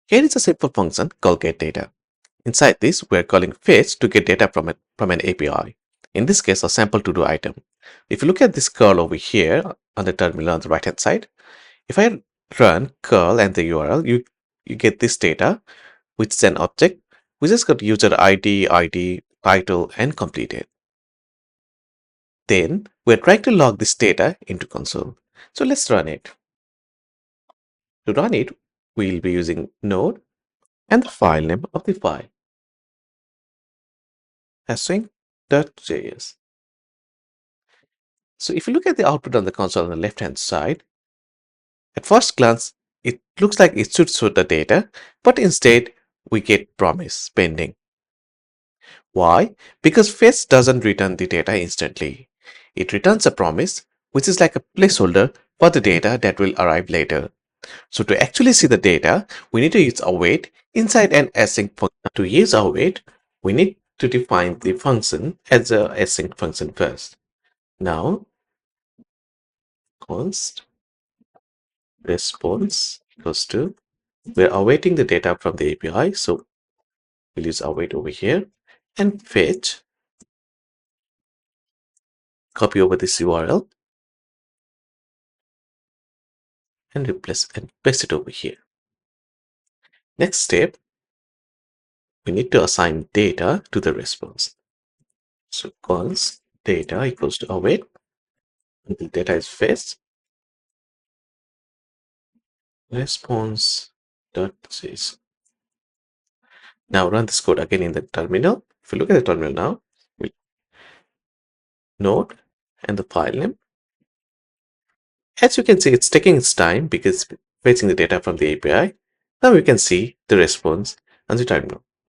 Here is a simple function called getData. Inside this, we are calling fetch to get data from an API. In this case, a sample to-do item. If you look at this curl over here on the terminal on the right hand side, if I run curl and the URL, you get this data, which is an object which has got user ID, title, and completed. Then we're trying to log this data into console. So let's run it. To run it, we'll be using node and the file name of the file, async.js. So if you look at the output on the console on the left hand side, at first glance, it looks like it should show the data, but instead we get promise pending. Why? Because fetch doesn't return the data instantly. It returns a promise, which is like a placeholder for the data that will arrive later. So to actually see the data, we need to use await inside an async function. To use await, we need to define the function as a async function first. Now, const response equals to, we're awaiting the data from the API, so we'll use await over here, and fetch, copy over this URL, and replace and paste it over here. Next step, we need to assign data to the response. So const data equals to await until data is fetched, response.json. Now run this code again in the terminal. If you look at the terminal now, we'll node and the file name. As you can see, it's taking its time because it's fetching the data from the API. Now we can see the response on the terminal.